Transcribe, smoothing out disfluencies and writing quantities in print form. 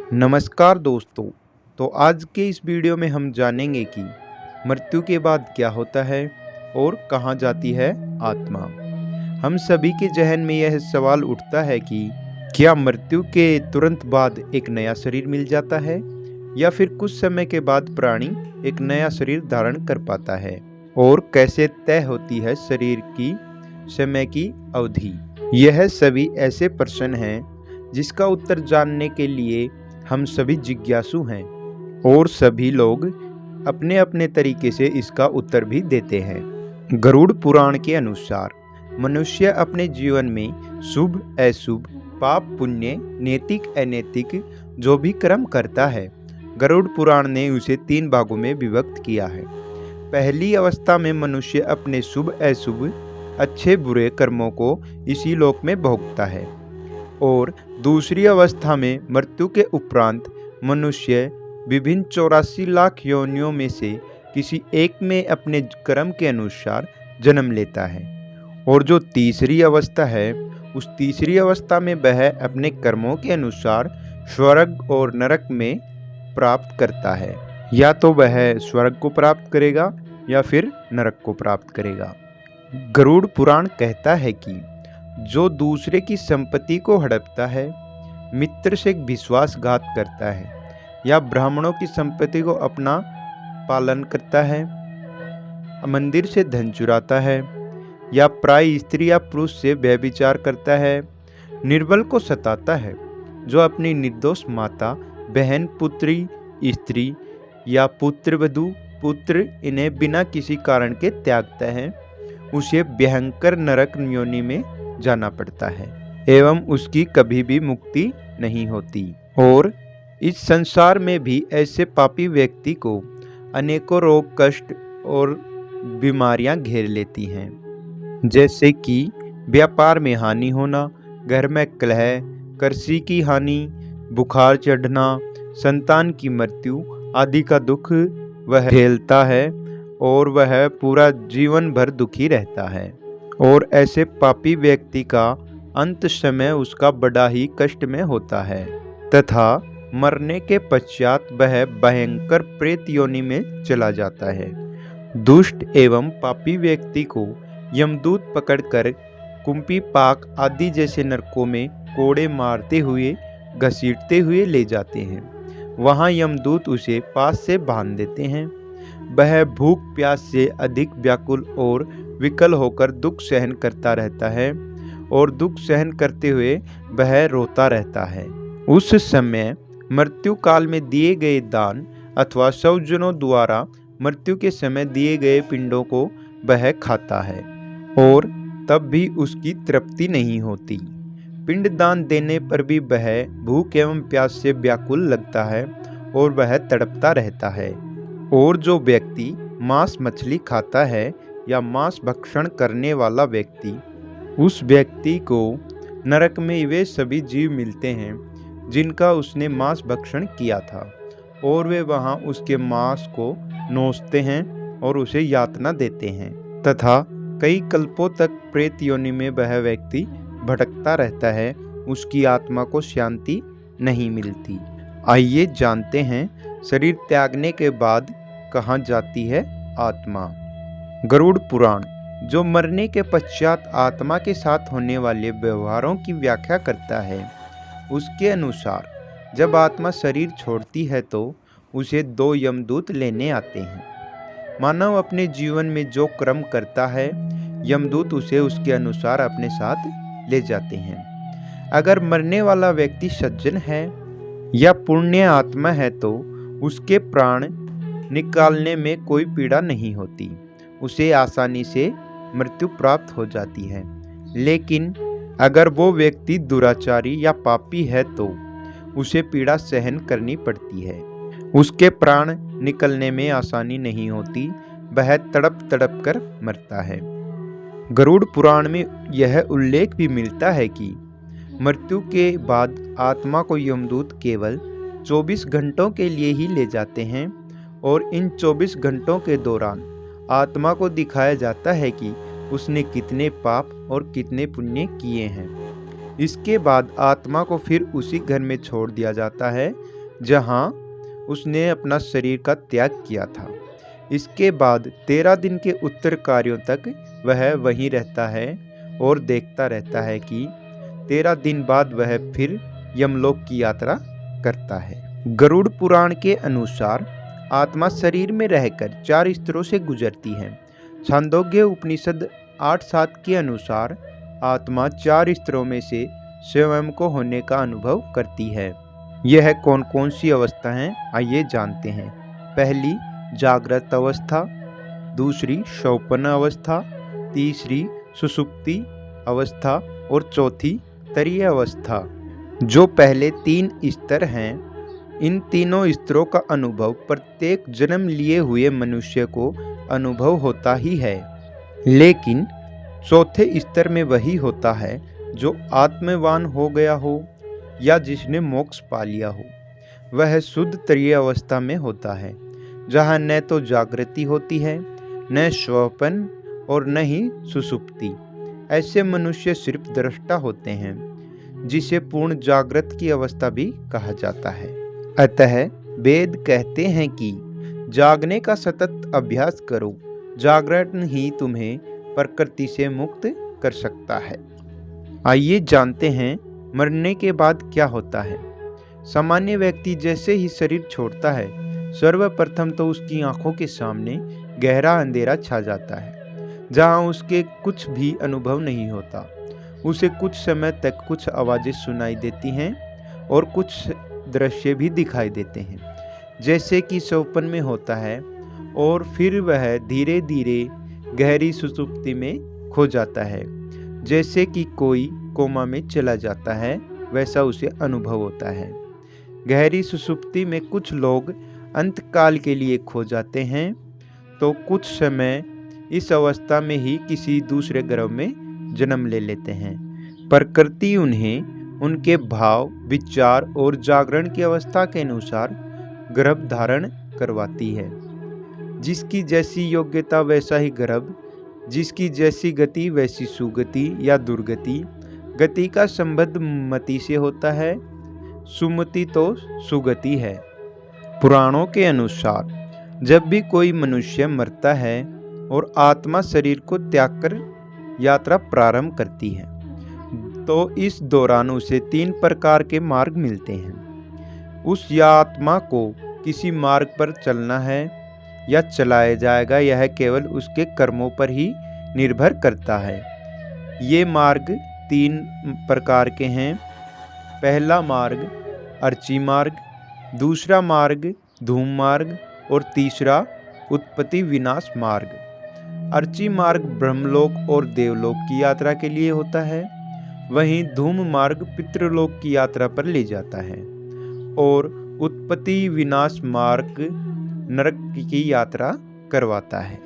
नमस्कार दोस्तों। तो आज के इस वीडियो में हम जानेंगे कि मृत्यु के बाद क्या होता है और कहाँ जाती है आत्मा। हम सभी के जहन में यह सवाल उठता है कि क्या मृत्यु के तुरंत बाद एक नया शरीर मिल जाता है या फिर कुछ समय के बाद प्राणी एक नया शरीर धारण कर पाता है, और कैसे तय होती है शरीर की समय की अवधि। यह सभी ऐसे प्रश्न हैं जिसका उत्तर जानने के लिए हम सभी जिज्ञासु हैं, और सभी लोग अपने अपने तरीके से इसका उत्तर भी देते हैं। गरुड़ पुराण के अनुसार मनुष्य अपने जीवन में शुभ अशुभ, पाप पुण्य, नैतिक अनैतिक जो भी कर्म करता है, गरुड़ पुराण ने उसे 3 भागों में विभक्त किया है। पहली अवस्था में मनुष्य अपने शुभ अशुभ, अच्छे बुरे कर्मों को इसी लोक में भोगता है, और दूसरी अवस्था में मृत्यु के उपरांत मनुष्य विभिन्न 84 लाख योनियों में से किसी एक में अपने कर्म के अनुसार जन्म लेता है। और जो तीसरी अवस्था है, उस तीसरी अवस्था में वह अपने कर्मों के अनुसार स्वर्ग और नरक में प्राप्त करता है। या तो वह स्वर्ग को प्राप्त करेगा या फिर नरक को प्राप्त करेगा। गरुड़ पुराण कहता है कि जो दूसरे की संपत्ति को हड़पता है, मित्र से विश्वासघात करता है, या ब्राह्मणों की संपत्ति को अपना पालन करता है, मंदिर से धन चुराता है, या प्राय स्त्री या पुरुष से व्यभिचार करता है, निर्बल को सताता है, जो अपनी निर्दोष माता, बहन, पुत्री, स्त्री या पुत्रवधू, पुत्र इन्हें बिना किसी कारण के त्यागता है, उसे भयंकर नरक योनि में जाना पड़ता है एवं उसकी कभी भी मुक्ति नहीं होती। और इस संसार में भी ऐसे पापी व्यक्ति को अनेकों रोग, कष्ट और बीमारियां घेर लेती हैं, जैसे कि व्यापार में हानि होना, घर में कलह, कृषि की हानि, बुखार चढ़ना, संतान की मृत्यु आदि का दुख वह झेलता है, और वह पूरा जीवन भर दुखी रहता है। और ऐसे पापी व्यक्ति का अंत समय उसका बड़ा ही कष्ट में होता है, तथा मरने के पश्चात वह भयंकर प्रेत योनि में चला जाता है। दुष्ट एवं पापी व्यक्ति को यमदूत पकड़कर कुंपी पाक आदि जैसे नरकों में कोड़े मारते हुए, घसीटते हुए ले जाते हैं। वहां यमदूत उसे पास से बांध देते हैं। वह भूख प्यास से अधिक व्याकुल और विकल होकर दुख सहन करता रहता है, और दुख सहन करते हुए वह रोता रहता है। उस समय मृत्यु काल में दिए गए दान अथवा स्वजनों द्वारा मृत्यु के समय दिए गए पिंडों को वह खाता है, और तब भी उसकी तृप्ति नहीं होती। पिंड दान देने पर भी वह भूख एवं प्यास से व्याकुल लगता है, और वह तड़पता रहता है। और जो व्यक्ति मांस मछली खाता है या मांस भक्षण करने वाला व्यक्ति, उस व्यक्ति को नरक में वे सभी जीव मिलते हैं जिनका उसने मांस भक्षण किया था, और वे वहां उसके मांस को नोचते हैं और उसे यातना देते हैं, तथा कई कल्पों तक प्रेत योनि में वह व्यक्ति भटकता रहता है। उसकी आत्मा को शांति नहीं मिलती। आइए जानते हैं शरीर त्यागने के बाद कहाँ जाती है आत्मा। गरुड़ पुराण, जो मरने के पश्चात आत्मा के साथ होने वाले व्यवहारों की व्याख्या करता है, उसके अनुसार जब आत्मा शरीर छोड़ती है तो उसे 2 यमदूत लेने आते हैं। मानव अपने जीवन में जो कर्म करता है, यमदूत उसे उसके अनुसार अपने साथ ले जाते हैं। अगर मरने वाला व्यक्ति सज्जन है या पुण्य आत्मा है तो उसके प्राण निकालने में कोई पीड़ा नहीं होती, उसे आसानी से मृत्यु प्राप्त हो जाती है। लेकिन अगर वो व्यक्ति दुराचारी या पापी है तो उसे पीड़ा सहन करनी पड़ती है। उसके प्राण निकलने में आसानी नहीं होती, वह तड़प तड़प कर मरता है। गरुड़ पुराण में यह उल्लेख भी मिलता है कि मृत्यु के बाद आत्मा को यमदूत केवल 24 घंटों के लिए ही ले जाते हैं, और इन 24 घंटों के दौरान आत्मा को दिखाया जाता है कि उसने कितने पाप और कितने पुण्य किए हैं। इसके बाद आत्मा को फिर उसी घर में छोड़ दिया जाता है जहाँ उसने अपना शरीर का त्याग किया था। इसके बाद 13 दिन के उत्तर कार्यों तक वह वहीं रहता है और देखता रहता है कि 13 दिन बाद वह फिर यमलोक की यात्रा करता है। गरुड़ पुराण के अनुसार आत्मा शरीर में रहकर 4 स्तरों से गुजरती है। छांदोग्य उपनिषद 8:7 के अनुसार आत्मा 4 स्तरों में से स्वयं को होने का अनुभव करती है। यह कौन कौन सी अवस्था हैं, आइए जानते हैं। पहली जागृत अवस्था, दूसरी स्वप्न अवस्था, तीसरी सुषुप्ति अवस्था और चौथी तरीय अवस्था। जो पहले 3 स्तर हैं, इन तीनों स्तरों का अनुभव प्रत्येक जन्म लिए हुए मनुष्य को अनुभव होता ही है, लेकिन चौथे स्तर में वही होता है जो आत्मवान हो गया हो या जिसने मोक्ष पा लिया हो। वह शुद्ध तरीय अवस्था में होता है, जहाँ न तो जागृति होती है, न स्वप्न और न ही सुषुप्ति। ऐसे मनुष्य सिर्फ दृष्टा होते हैं, जिसे पूर्ण जागृत की अवस्था भी कहा जाता है। अतः वेद कहते हैं कि जागने का सतत अभ्यास करो, जागरण ही तुम्हें प्रकृति से मुक्त कर सकता है। आइए जानते हैं मरने के बाद क्या होता है। सामान्य व्यक्ति जैसे ही शरीर छोड़ता है, सर्वप्रथम तो उसकी आंखों के सामने गहरा अंधेरा छा जाता है, जहां उसके कुछ भी अनुभव नहीं होता। उसे कुछ समय तक कुछ आवाज़ें सुनाई देती हैं और कुछ दृश्य भी दिखाई देते हैं, जैसे कि स्वप्न में होता है, और फिर वह धीरे धीरे गहरी सुषुप्ति में खो जाता है। जैसे कि कोई कोमा में चला जाता है, वैसा उसे अनुभव होता है। गहरी सुषुप्ति में कुछ लोग अंतकाल के लिए खो जाते हैं, तो कुछ समय इस अवस्था में ही किसी दूसरे ग्रह में जन्म ले लेते हैं। प्रकृति उन्हें उनके भाव, विचार और जागरण की अवस्था के अनुसार गर्भ धारण करवाती है। जिसकी जैसी योग्यता वैसा ही गर्भ, जिसकी जैसी गति वैसी सुगति या दुर्गति। गति का संबंध मति से होता है, सुमति तो सुगति है। पुराणों के अनुसार जब भी कोई मनुष्य मरता है और आत्मा शरीर को त्याग कर यात्रा प्रारंभ करती है, तो इस दौरान उसे 3 प्रकार के मार्ग मिलते हैं। उस आत्मा को किसी मार्ग पर चलना है या चलाया जाएगा, यह केवल उसके कर्मों पर ही निर्भर करता है। ये मार्ग 3 प्रकार के हैं। पहला मार्ग अर्ची मार्ग, दूसरा मार्ग धूम मार्ग और तीसरा उत्पत्ति विनाश मार्ग। अर्ची मार्ग ब्रह्मलोक और देवलोक की यात्रा के लिए होता है, वहीं धूम मार्ग पितृलोक की यात्रा पर ले जाता है, और उत्पत्ति विनाश मार्ग नरक की यात्रा करवाता है।